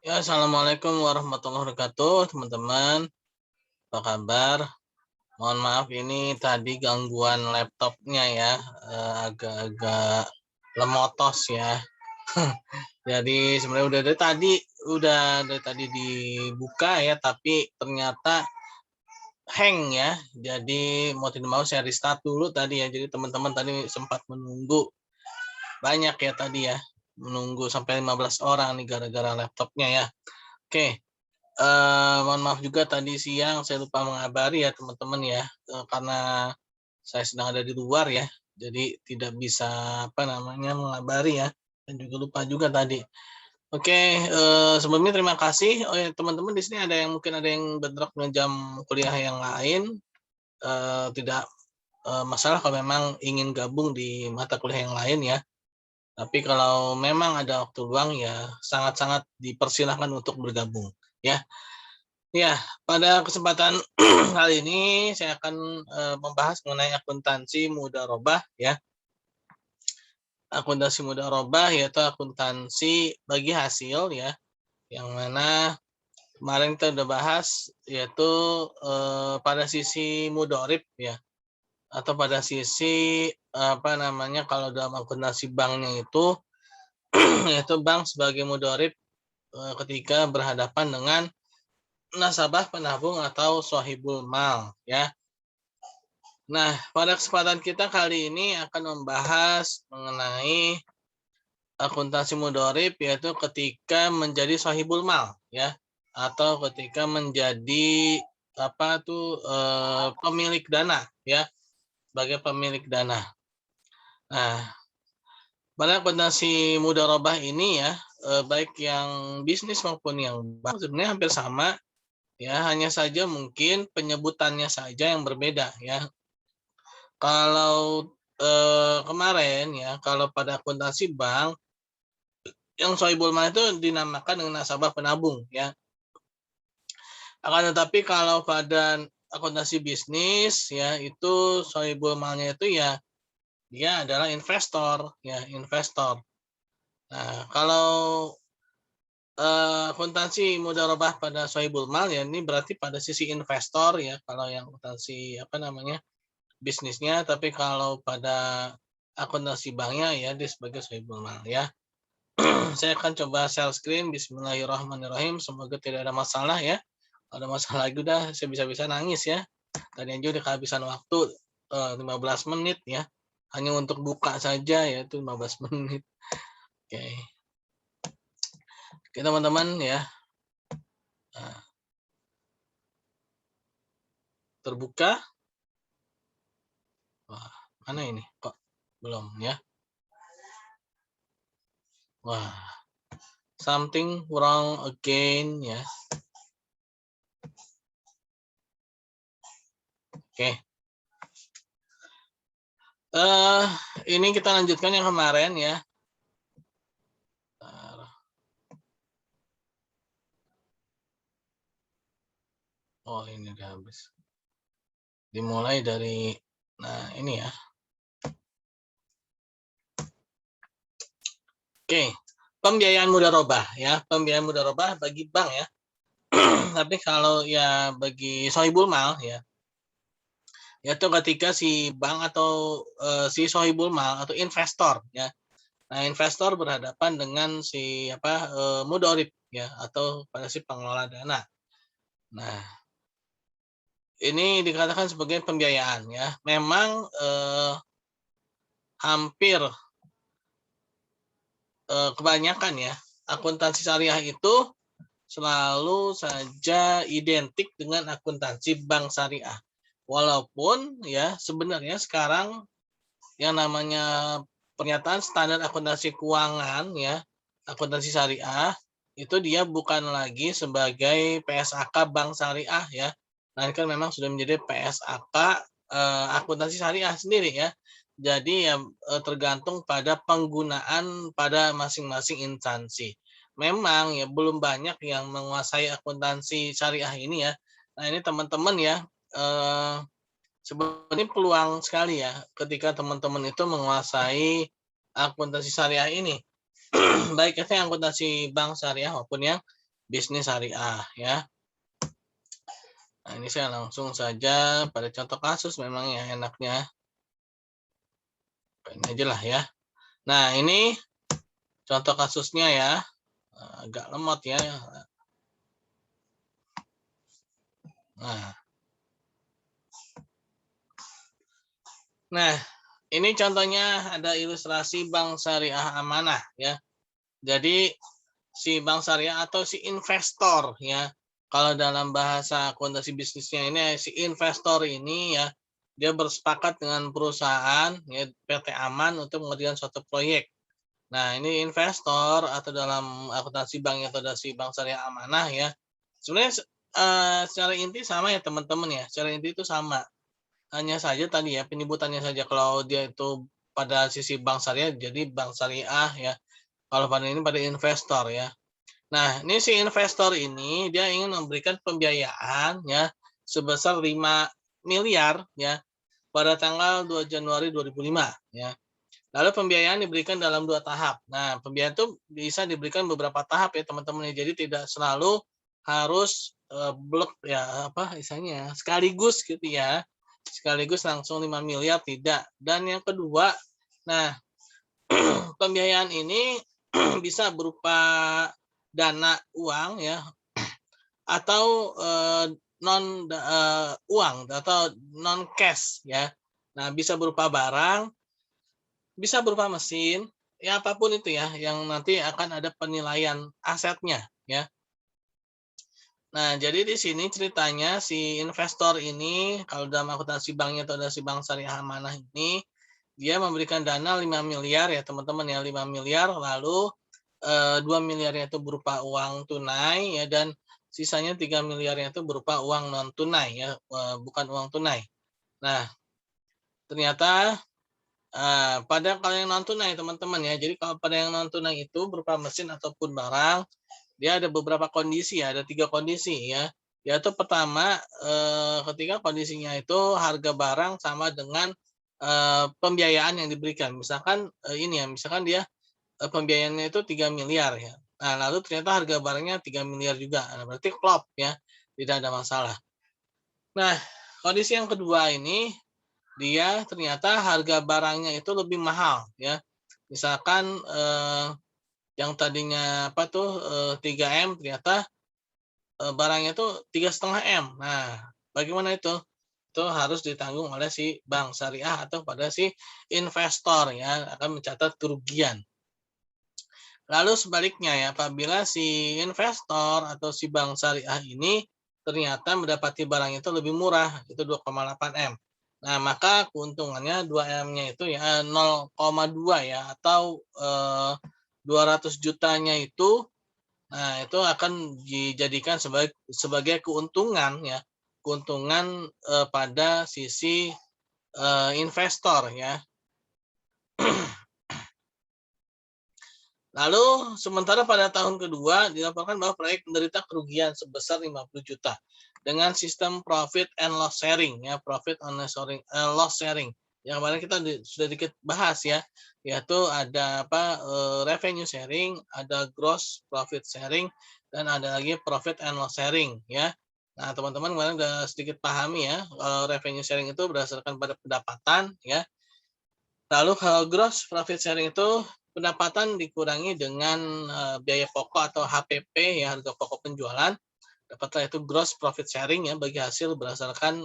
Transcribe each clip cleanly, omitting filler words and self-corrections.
Ya, assalamualaikum warahmatullahi wabarakatuh, teman-teman. Apa kabar? Mohon maaf ini tadi gangguan laptopnya ya, agak-agak lemotos ya. Jadi sebenarnya udah dari tadi dibuka ya, tapi ternyata hang ya. Jadi mau tidak mau saya restart dulu tadi ya. Jadi teman-teman tadi sempat menunggu banyak ya tadi ya, menunggu sampai 15 orang nih gara-gara laptopnya ya. Oke. Mohon maaf juga tadi siang saya lupa mengabari ya teman-teman ya, karena saya sedang ada di luar ya, jadi tidak bisa mengabari ya, dan juga lupa juga tadi. Oke, sebelumnya terima kasih. Oh ya teman-teman di sini mungkin ada yang bentrok dengan jam kuliah yang lain, tidak, masalah kalau memang ingin gabung di mata kuliah yang lain ya. Tapi kalau memang ada waktu luang ya sangat-sangat dipersilahkan untuk bergabung ya. Ya, pada kesempatan kali ini saya akan membahas mengenai akuntansi mudharabah ya. Akuntansi mudharabah yaitu akuntansi bagi hasil ya, yang mana kemarin kita udah bahas yaitu pada sisi mudharib ya, atau pada sisi kalau dalam akuntansi banknya itu yaitu bank sebagai mudharib ketika berhadapan dengan nasabah penabung atau shahibul mal ya. Nah, pada kesempatan kita kali ini akan membahas mengenai akuntansi mudharib yaitu ketika menjadi shahibul mal ya, atau ketika menjadi pemilik dana ya, sebagai pemilik dana. Nah, pada akuntansi mudharabah ini ya, baik yang bisnis maupun yang bank sebenarnya hampir sama ya, hanya saja mungkin penyebutannya saja yang berbeda ya. Kalau kemarin ya, kalau pada akuntansi bank, yang sohibul mal itu dinamakan dengan nasabah penabung ya. Akan tetapi kalau pada akuntansi bisnis ya, itu sohibul malnya itu ya dia adalah investor ya, investor. Nah, kalau akuntansi mudharabah pada sohibul mal ya ini berarti pada sisi investor ya, kalau yang akuntansi bisnisnya, tapi kalau pada akuntansi banknya ya dia sebagai sohibul mal ya. Saya akan coba share screen. Bismillahirrahmanirrahim. Semoga tidak ada masalah ya. Kalau ada masalah lagi udah saya bisa-bisa nangis ya. Tadi aja udah kehabisan waktu 15 menit ya. Hanya untuk buka saja ya itu 15 menit. Oke. Oke teman-teman ya. Nah, terbuka. Wah, mana ini? Kok belum ya? Wah, something wrong again ya. Oke. Ini kita lanjutkan yang kemarin ya. Oh, ini udah habis. Dimulai dari, nah ini ya. Oke, pembiayaan mudharabah ya, pembiayaan mudharabah bagi bank ya. Tapi kalau ya bagi sohibul mal ya, yaitu ketika si bank atau si sohibul mal atau investor ya. Nah, investor berhadapan dengan si mudharib ya, atau pada si pengelola dana. Nah, ini dikatakan sebagai pembiayaan ya. Memang hampir kebanyakan ya akuntansi syariah itu selalu saja identik dengan akuntansi bank syariah. Walaupun ya sebenarnya sekarang yang namanya pernyataan standar akuntansi keuangan ya, akuntansi syariah itu dia bukan lagi sebagai PSAK bank syariah ya. Nah, ini kan memang sudah menjadi PSAK akuntansi syariah sendiri ya. Jadi ya tergantung pada penggunaan pada masing-masing instansi. Memang ya belum banyak yang menguasai akuntansi syariah ini ya. Nah, ini teman-teman ya sebenarnya peluang sekali ya ketika teman-teman itu menguasai akuntansi syariah ini. Baik itu yang akuntansi bank syariah maupun yang bisnis syariah ya. Nah, ini saya langsung saja pada contoh kasus memang ya enaknya. Ini aja lah ya. Nah, ini contoh kasusnya ya. Agak lemot ya. Nah, ini contohnya ada ilustrasi bank syariah amanah ya. Jadi si bank syariah atau si investor ya. Kalau dalam bahasa akuntansi bisnisnya ini si investor ini ya dia bersepakat dengan perusahaan ya PT Aman untuk mengerjakan suatu proyek. Nah, ini investor atau dalam akuntansi bank atau dari si bank syariah amanah ya. Sebenarnya secara inti sama ya teman-teman ya. Secara inti itu sama. Hanya saja tadi ya penyebutannya saja kalau dia itu pada sisi bank syariah jadi bank syariah ya. Kalau pada ini pada investor ya. Nah, ini si investor ini dia ingin memberikan pembiayaan ya sebesar 5 miliar ya pada tanggal 2 Januari 2005 ya. Lalu pembiayaan diberikan dalam 2 tahap. Nah, pembiayaan itu bisa diberikan beberapa tahap ya teman-teman ya. Jadi tidak selalu harus blok ya apa istilahnya sekaligus gitu ya. Sekaligus langsung 5 miliar tidak. Dan yang kedua, nah pembiayaan ini bisa berupa dana uang ya atau non uang atau non cash ya. Nah, bisa berupa barang, bisa berupa mesin, ya apapun itu ya yang nanti akan ada penilaian asetnya ya. Nah, jadi di sini ceritanya si investor ini kalau dalam akuntansi banknya atau dari bank syariah amanah ini dia memberikan dana 5 miliar ya teman-teman ya 5 miliar lalu 2 miliarnya itu berupa uang tunai ya dan sisanya 3 miliarnya itu berupa uang non tunai ya bukan uang tunai. Nah, ternyata pada kalau yang non tunai teman-teman ya. Jadi kalau pada yang non tunai itu berupa mesin ataupun barang dia ada beberapa kondisi ya, ada 3 kondisi ya. Yaitu pertama ketika kondisinya itu harga barang sama dengan pembiayaan yang diberikan. Misalkan ini ya, misalkan dia pembiayaannya itu 3 miliar ya. Nah, lalu ternyata harga barangnya 3 miliar juga. Nah, berarti klop ya, tidak ada masalah. Nah, kondisi yang kedua ini dia ternyata harga barangnya itu lebih mahal ya. Misalkan yang tadinya apa tuh 3M ternyata barangnya itu 3,5 M. Nah, bagaimana itu? Itu harus ditanggung oleh si bank syariah atau pada si investor ya akan mencatat kerugian. Lalu sebaliknya ya, apabila si investor atau si bank syariah ini ternyata mendapati barang itu lebih murah, itu 2,8 M. Nah, maka keuntungannya 2M-nya itu ya 0,2 ya atau 200 jutanya itu nah itu akan dijadikan sebagai keuntungan ya. Keuntungan pada sisi investor ya. Lalu sementara pada tahun kedua dilaporkan bahwa proyek menderita kerugian sebesar 50 juta dengan sistem profit and loss sharing ya, profit and loss sharing. Yang kemarin kita sudah dikit bahas ya, yaitu ada apa revenue sharing, ada gross profit sharing dan ada lagi profit and loss sharing ya. Nah, teman-teman kemarin sudah sedikit pahami ya, kalau revenue sharing itu berdasarkan pada pendapatan ya. Lalu kalau gross profit sharing itu pendapatan dikurangi dengan biaya pokok atau HPP ya harga pokok penjualan. Dapatlah itu gross profit sharing ya bagi hasil berdasarkan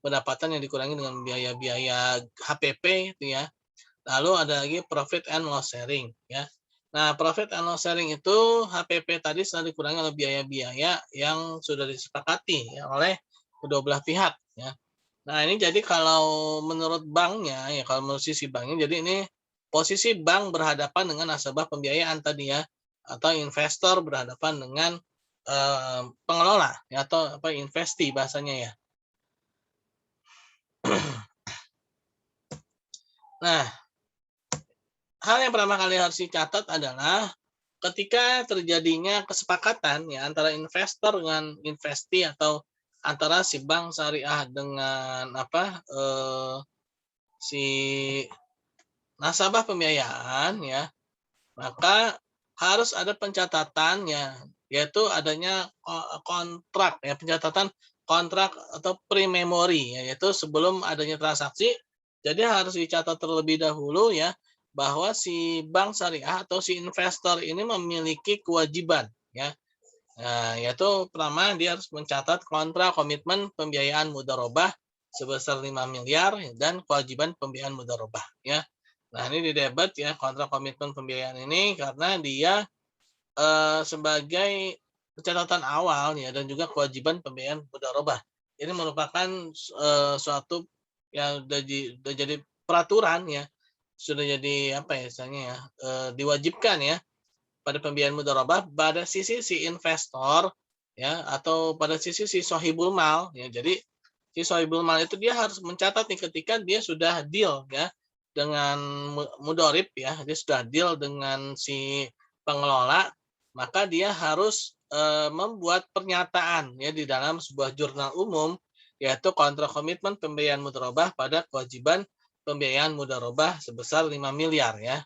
pendapatan yang dikurangi dengan biaya-biaya HPP itu ya. Lalu ada lagi profit and loss sharing ya. Nah, profit and loss sharing itu HPP tadi sudah dikurangi oleh biaya-biaya yang sudah disepakati ya oleh kedua belah pihak ya. Nah, ini jadi kalau menurut banknya, ya kalau menurut sisi banknya, jadi ini posisi bank berhadapan dengan nasabah pembiayaan tadi ya, atau investor berhadapan dengan pengelola, ya, atau apa investi bahasanya ya. Nah, hal yang pertama kali harus dicatat adalah ketika terjadinya kesepakatan ya antara investor dengan investi atau antara si bank syariah dengan apa si nasabah pembiayaan ya, maka harus ada pencatatannya yaitu adanya kontrak ya, pencatatan kontrak atau pre-memori ya, yaitu sebelum adanya transaksi. Jadi harus dicatat terlebih dahulu ya bahwa si bank syariah atau si investor ini memiliki kewajiban ya. Nah, yaitu pertama dia harus mencatat kontrak komitmen pembiayaan mudharabah sebesar 5 miliar dan kewajiban pembiayaan mudharabah ya. Nah, ini di debit ya kontrak komitmen pembiayaan ini karena dia sebagai catatan awal ya dan juga kewajiban pembiayaan mudharabah. Ini merupakan suatu yang udah jadi peraturan ya, sudah jadi apa ya istilahnya ya, diwajibkan ya pada pembiayaan mudharabah pada sisi si investor ya atau pada sisi si sohibul mal ya. Jadi si sohibul mal itu dia harus mencatat nih ketika dia sudah deal ya dengan mudharib ya, dia sudah deal dengan si pengelola, maka dia harus membuat pernyataan ya di dalam sebuah jurnal umum yaitu kontrak komitmen pembiayaan mudharabah pada kewajiban pembiayaan mudharabah sebesar 5 miliar ya.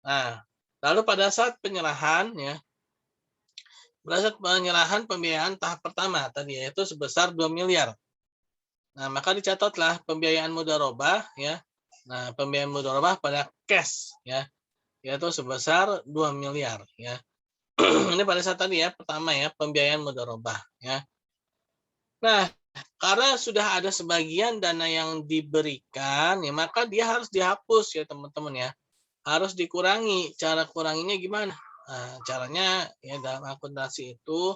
Nah, lalu pada saat penyerahan ya, pada saat penyerahan pembiayaan tahap pertama tadi yaitu sebesar 2 miliar. Nah, maka dicatatlah pembiayaan mudharabah ya. Nah, pembiayaan mudharabah pada cash ya, yaitu sebesar 2 miliar ya. Ini pada saat tadi ya, pertama ya, pembiayaan mudharabah ya. Nah, karena sudah ada sebagian dana yang diberikan ya, maka dia harus dihapus ya teman-teman ya. Harus dikurangi. Cara kuranginya gimana? Nah, caranya ya dalam akuntansi itu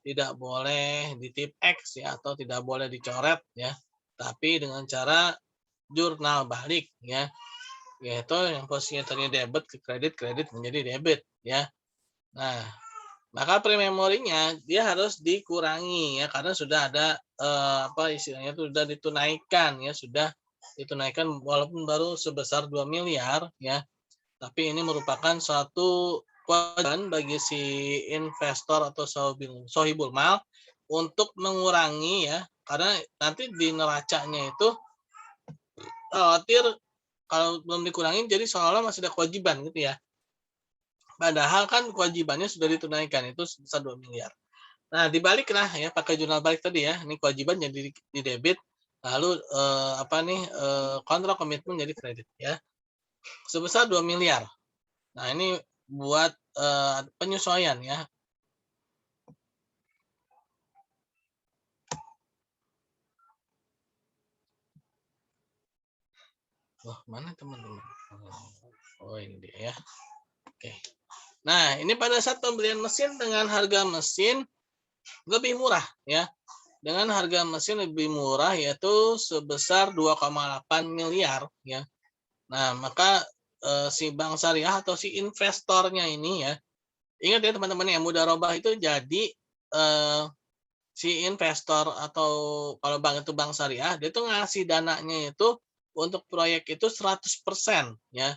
tidak boleh di tip X ya atau tidak boleh dicoret ya. Tapi dengan cara jurnal balik ya. Yaitu yang posisinya tadi debit ke kredit, kredit menjadi debit ya. Nah, maka prememorinya dia harus dikurangi ya karena sudah ada apa istilahnya itu sudah ditunaikan ya, sudah ditunaikan walaupun baru sebesar 2 miliar ya. Tapi ini merupakan suatu kewajiban bagi si investor atau sohibul mal untuk mengurangi ya, karena nanti di neracanya itu khawatir kalau belum dikurangi jadi seolah-olah masih ada kewajiban gitu ya. Padahal kan kewajibannya sudah ditunaikan itu sebesar 2 miliar. Nah, dibaliklah ya pakai jurnal balik tadi ya. Ini kewajiban jadi di debit, lalu kontrak komitmen jadi kredit ya. Sebesar 2 miliar. Nah, ini buat penyesuaian ya. Wah, mana teman-teman? Oh, ini dia ya. Oke. Nah, ini pada saat pembelian mesin dengan harga mesin lebih murah ya. Dengan harga mesin lebih murah yaitu sebesar 2,8 miliar ya. Nah, maka si bank syariah atau si investornya ini ya, ingat ya teman-teman ya, mudharabah itu jadi si investor atau kalau bank itu bank syariah, dia tuh ngasih dananya itu untuk proyek itu 100% ya.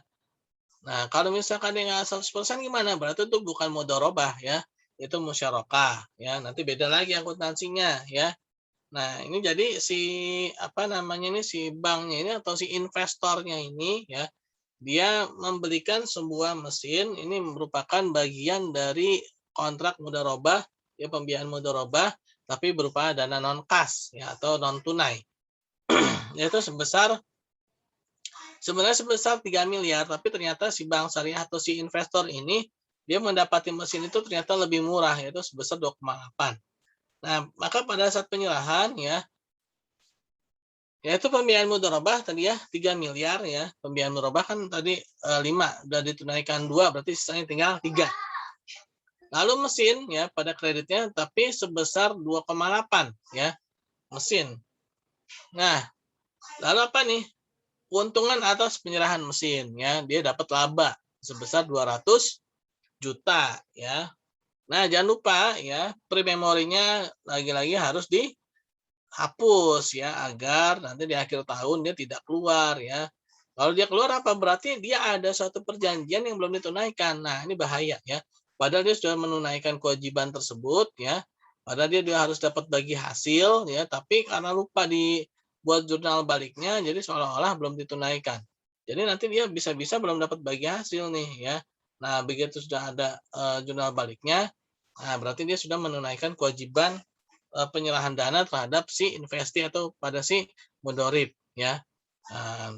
Nah, kalau misalkan dia nggak 100% gimana? Berarti itu bukan mudharabah ya, itu musyarakah ya. Nanti beda lagi akuntansinya ya. Nah, ini jadi si apa namanya ini si banknya ini atau si investornya ini ya, dia membelikan sebuah mesin ini merupakan bagian dari kontrak mudharabah ya, pembiayaan mudharabah tapi berupa dana non kas ya atau non tunai. Yaitu sebenarnya sebesar 3 miliar, tapi ternyata si bank syariah atau si investor ini dia mendapati mesin itu ternyata lebih murah yaitu sebesar 2,8. Nah, maka pada saat penyerahan ya, yaitu pembiayaan mudharabah tadi ya 3 miliar ya. Pembiayaan mudharabah kan tadi 5 udah ditunaikan 2 berarti sisanya tinggal 3. Lalu mesin ya pada kreditnya tapi sebesar 2,8 ya mesin. Nah, lalu apa nih? Keuntungan atas penyerahan mesin ya, dia dapat laba sebesar 200 juta ya. Nah, jangan lupa ya, prememorinya lagi-lagi harus dihapus ya agar nanti di akhir tahun dia tidak keluar ya. Kalau dia keluar apa berarti dia ada suatu perjanjian yang belum ditunaikan. Nah, ini bahaya ya. Padahal dia sudah menunaikan kewajiban tersebut ya. Padahal dia harus dapat bagi hasil ya, tapi karena lupa buat jurnal baliknya jadi seolah-olah belum ditunaikan. Jadi nanti dia bisa-bisa belum dapat bagi hasil nih ya. Nah, begitu sudah ada jurnal baliknya, Nah, berarti dia sudah menunaikan kewajiban penyerahan dana terhadap si investi atau pada si mudorib, ya. Nah,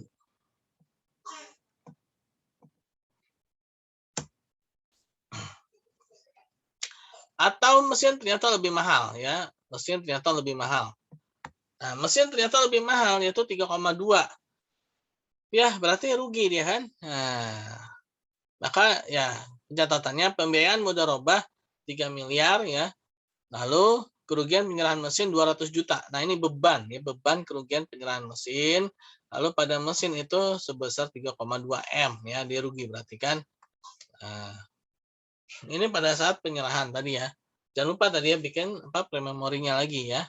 atau mesin ternyata lebih mahal, ya. Mesin ternyata lebih mahal. Nah, mesin ternyata lebih mahal, yaitu 3,2. Ya, berarti rugi dia kan. Nah, maka ya catatannya pembiayaan mudharabah 3 miliar ya. Lalu kerugian penyerahan mesin 200 juta. Nah, ini beban ya, beban kerugian penyerahan mesin. Lalu pada mesin itu sebesar 3,2 M ya, dia rugi berarti kan. Nah, ini pada saat penyerahan tadi ya. Jangan lupa tadi ya bikin prememorinya lagi ya.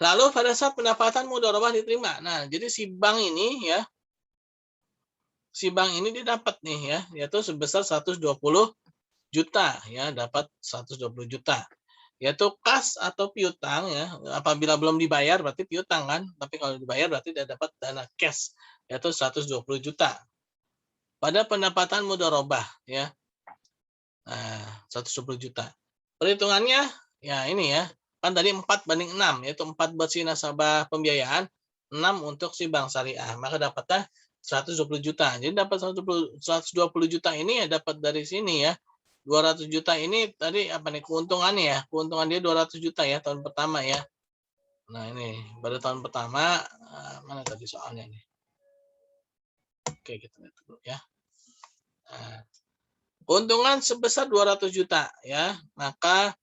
Lalu pada saat pendapatan mudharabah diterima. Nah, jadi si bank ini ya, si bank ini dia dapat nih ya, yaitu sebesar 120 juta ya, dapat 120 juta. Yaitu kas atau piutang ya, apabila belum dibayar berarti piutang kan, tapi kalau dibayar berarti dia dapat dana cash yaitu 120 juta. Pada pendapatan mudharabah ya. Nah, 120 juta. Perhitungannya ya ini ya. Kan tadi 4/6 yaitu 4 buat si nasabah pembiayaan, 6 untuk si bank syariah. Maka dapatnya 120 juta. Jadi dapat 120 juta ini ya dapat dari sini ya. 200 juta ini tadi apa nih keuntungannya ya? Keuntungan dia 200 juta ya tahun pertama ya. Nah, ini pada tahun pertama mana tadi soalnya nih. Oke, kita lihat dulu ya. Nah, keuntungan sebesar 200 juta ya. Maka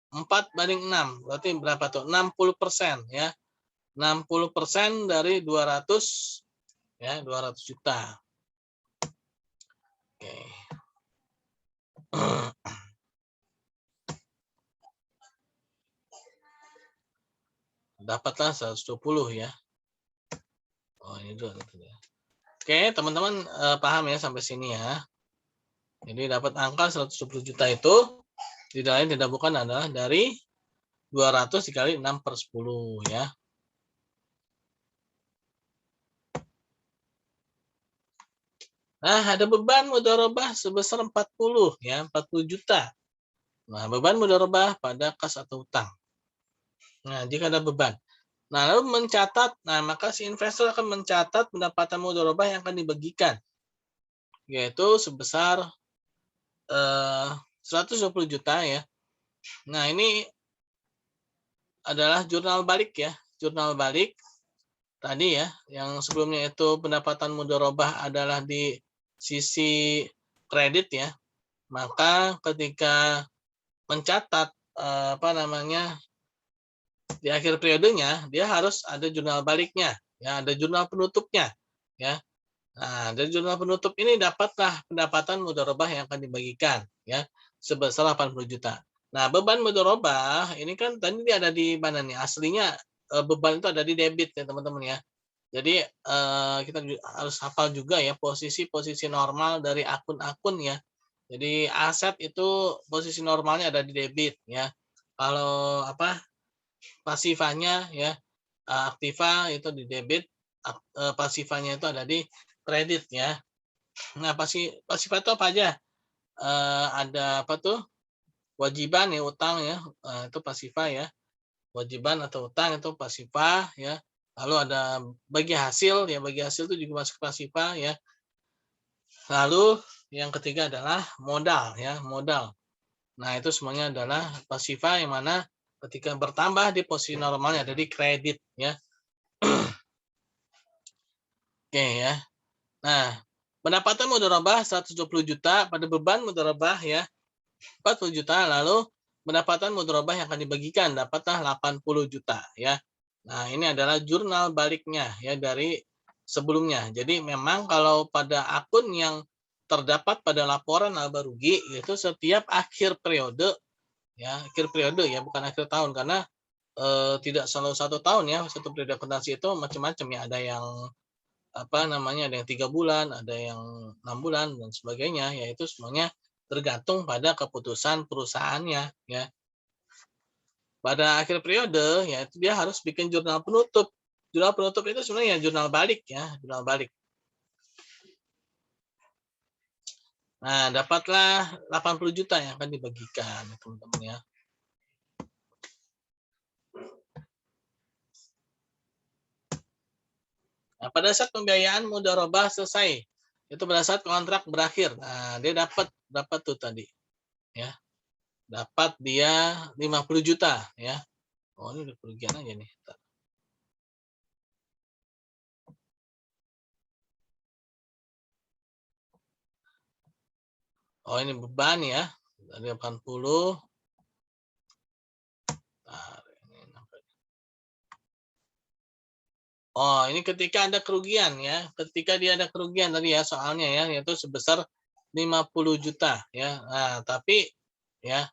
4/6 berarti berapa tuh? 60% ya. 60% dari 200 ya, 200 juta. Oke. Dapatlah 120 ya. Oh, ini dulu. Oke, teman-teman paham ya sampai sini ya. Jadi dapat angka 120 juta itu tidak lain tidak bukan adalah dari 200 dikali 6/10 ya. Nah, ada beban mudharabah sebesar 40 ya, 40 juta. Nah, beban mudharabah pada kas atau utang. Nah, jika ada beban. Nah, lalu mencatat, nah maka si investor akan mencatat pendapatan mudharabah yang akan dibagikan. Yaitu sebesar 120 juta ya. Nah, ini adalah jurnal balik ya. Jurnal balik tadi ya, yang sebelumnya itu pendapatan mudharabah adalah di sisi kredit ya. Maka ketika mencatat di akhir periodenya dia harus ada jurnal baliknya ya, ada jurnal penutupnya ya. Nah, dari jurnal penutup ini dapatlah pendapatan mudharabah yang akan dibagikan ya sebesar 80 juta. Nah, beban mudharabah ini kan tadi dia ada di mana nih? Aslinya beban itu ada di debit ya, teman-teman ya. Jadi kita harus hafal juga ya posisi-posisi normal dari akun-akun ya. Jadi aset itu posisi normalnya ada di debit ya. Kalau pasifanya ya, aktiva itu di debit, pasifanya itu ada di kredit ya. Nah, pasifah itu apa aja? Ada apa tuh? Kewajiban ya, utang ya, itu pasifah ya. Kewajiban atau utang itu pasifah ya. Lalu ada bagi hasil ya, bagi hasil itu juga masuk pasifah ya. Lalu yang ketiga adalah modal ya, modal. Nah, itu semuanya adalah pasifah yang mana ketika bertambah di posisi normalnya ada di kredit ya. Oke ya. Nah, pendapatan mudharabah 120 juta pada beban mudharabah ya 40 juta, lalu pendapatan mudharabah yang akan dibagikan dapatlah 80 juta ya. Nah, ini adalah jurnal baliknya ya dari sebelumnya. Jadi memang kalau pada akun yang terdapat pada laporan laba rugi itu setiap akhir periode ya, akhir periode ya, bukan akhir tahun karena tidak selalu 1 tahun ya, satu periode akuntansi itu macam-macam ya, ada yang ada yang 3 bulan, ada yang 6 bulan dan sebagainya, yaitu semuanya tergantung pada keputusan perusahaannya ya. Pada akhir periode ya itu dia harus bikin jurnal penutup. Jurnal penutup itu sebenarnya jurnal balik ya, jurnal balik. Nah, dapatlah 80 juta yang akan dibagikan, teman-teman ya. Nah, pada saat pembiayaan mudharabah selesai, itu pada saat kontrak berakhir. Nah, dia dapat tuh tadi, ya. Dapat dia 50 juta, ya. Oh, ini udah kerugian aja nih. Oh, ini beban ya. Dari 80. Oh, ini ketika ada kerugian ya. Ketika dia ada kerugian tadi ya soalnya ya, yaitu sebesar 50 juta ya. Nah, ya,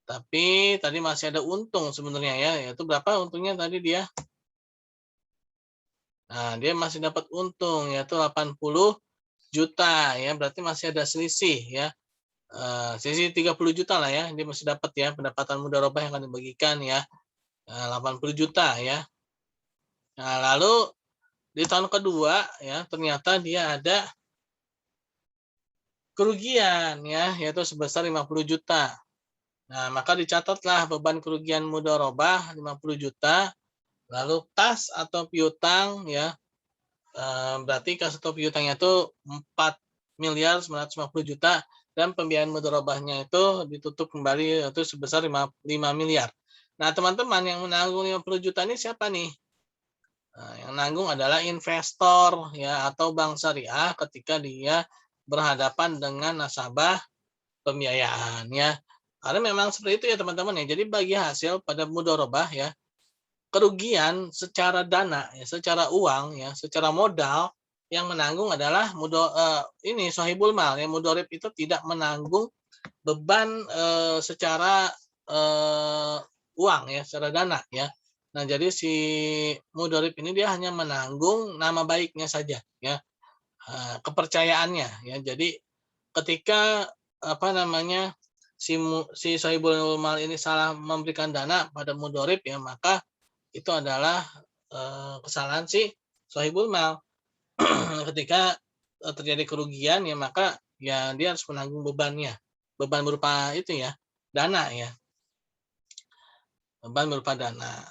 tapi tadi masih ada untung sebenarnya ya, yaitu berapa untungnya tadi dia? Nah, dia masih dapat untung yaitu 80 juta ya, berarti masih ada selisih ya. Selisih 30 juta lah ya, dia masih dapat ya pendapatan mudharabah yang akan dibagikan ya. 80 juta ya. Nah, lalu di tahun kedua ya ternyata dia ada kerugian ya, yaitu sebesar 50 juta. Nah, maka dicatatlah beban kerugian mudharabah 50 juta, lalu kas atau piutang ya, berarti kas atau piutangnya itu 4.950 juta dan pembiayaan mudharabahnya itu ditutup kembali yaitu sebesar 5 miliar. Nah, teman-teman yang menanggung 50 juta ini siapa nih? Nah, yang nanggung adalah investor ya atau bank syariah ketika dia berhadapan dengan nasabah pembiayaan ya. Karena memang seperti itu ya teman-teman ya. Jadi bagi hasil pada mudharabah ya, kerugian secara dana ya, secara uang ya, secara modal yang menanggung adalah ini sahibul mal ya. Mudharib itu tidak menanggung beban secara uang ya, secara dana ya. Nah, jadi si mudharib ini dia hanya menanggung nama baiknya saja ya, kepercayaannya ya. Jadi ketika apa namanya si sahibul mal ini salah memberikan dana pada mudharib ya, maka itu adalah kesalahan si sahibul mal. Ketika terjadi kerugian ya maka ya dia harus menanggung bebannya. Beban berupa itu ya, dana ya. Beban berupa dana.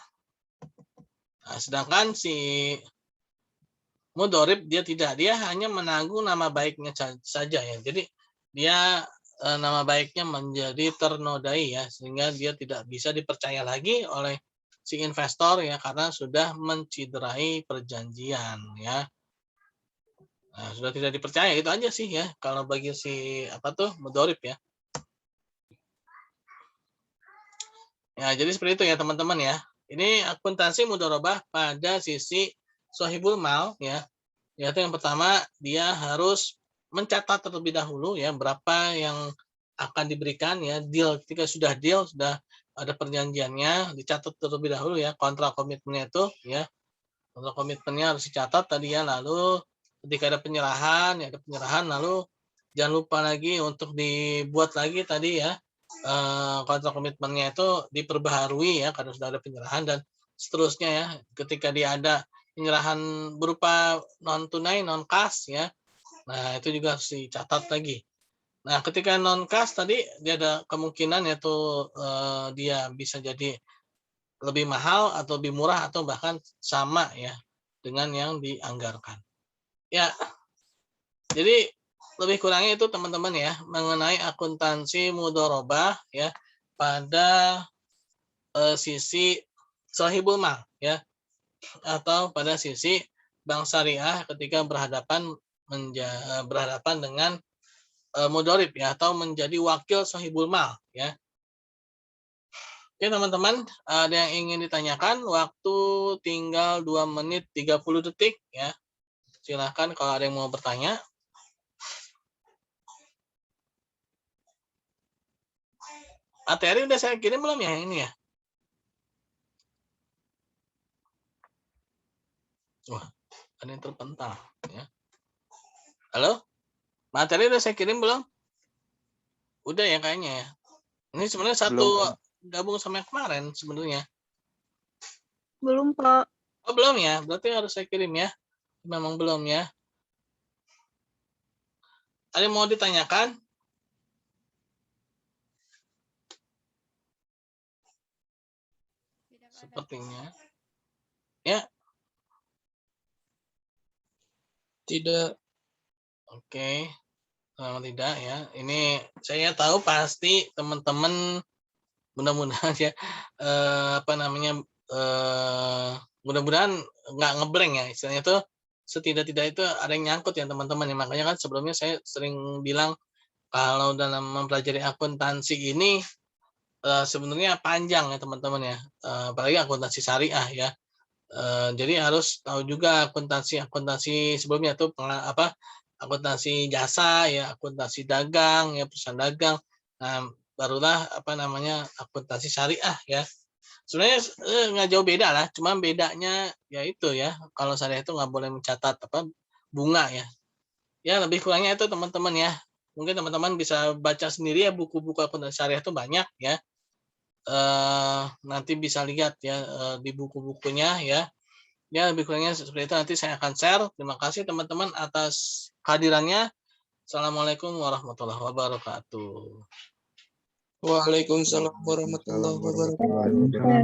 Nah, sedangkan si mudharib dia tidak, dia hanya menanggung nama baiknya saja ya. Jadi dia nama baiknya menjadi ternodai ya, sehingga dia tidak bisa dipercaya lagi oleh si investor ya karena sudah menciderai perjanjian ya. Nah, sudah tidak dipercaya itu aja sih ya kalau bagi si apa tuh mudharib ya. Ya, jadi seperti itu ya teman-teman ya. Ini akuntansi mudharabah pada sisi sahibul mal ya. Yaitu yang pertama dia harus mencatat terlebih dahulu ya berapa yang akan diberikan ya, deal ketika sudah deal, sudah ada perjanjiannya, dicatat terlebih dahulu ya kontrak komitmennya itu ya. Kontrak komitmennya harus dicatat tadi ya, lalu ketika ada penyerahan ya ada penyerahan, lalu jangan lupa lagi untuk dibuat lagi tadi ya kontrak komitmennya itu diperbaharui ya karena sudah ada penyerahan dan seterusnya ya. Ketika dia ada penyerahan berupa non tunai, non kas ya. Nah, itu juga harus dicatat lagi. Nah, ketika non kas tadi dia ada kemungkinan yaitu dia bisa jadi lebih mahal atau lebih murah atau bahkan sama ya dengan yang dianggarkan. Ya, jadi lebih kurangnya itu teman-teman ya mengenai akuntansi mudharabah ya pada sisi sahibul mal ya atau pada sisi bank syariah ketika berhadapan dengan mudharib ya atau menjadi wakil sahibul mal ya. Oke teman-teman, ada yang ingin ditanyakan? Waktu tinggal 2 menit 30 detik ya. Silahkan kalau ada yang mau bertanya. Materi udah saya kirim belum ya ini ya? Wah, ada yang terpental ya. Halo? Materi udah saya kirim belum? Udah ya kayaknya ya. Ini sebenarnya satu Belum. gabung sama yang kemarin sebenarnya. Belum, Pak. Oh, belum ya? Berarti harus saya kirim ya. Memang belum ya. Ada yang mau ditanyakan? sepertinya. Ya, Tidak. oke. Kalau tidak ya, ini saya tahu pasti teman-teman mudah-mudahan ya apa namanya mudah-mudahan nggak ngeblank ya istilahnya tuh setidak-tidak itu ada yang nyangkut ya teman-teman ya makanya kan sebelumnya saya sering bilang kalau dalam mempelajari akuntansi ini sebenarnya panjang ya teman-teman ya apalagi akuntansi syariah ya. Jadi harus tahu juga akuntansi sebelumnya tuh akuntansi jasa ya, akuntansi dagang ya, perusahaan dagang. Nah, barulah apa namanya akuntansi syariah ya. Sebenarnya nggak jauh beda lah, cuma bedanya ya itu ya. Kalau syariah itu nggak boleh mencatat bunga ya. Ya lebih kurangnya itu teman-teman ya. Mungkin teman-teman bisa baca sendiri ya buku-buku akuntansi syariah itu banyak ya. Nanti bisa lihat ya di buku-bukunya ya. Ya lebih kurangnya seperti itu nanti saya akan share. Terima kasih teman-teman atas kehadirannya. Assalamualaikum warahmatullahi wabarakatuh. Waalaikumsalam warahmatullahi wabarakatuh.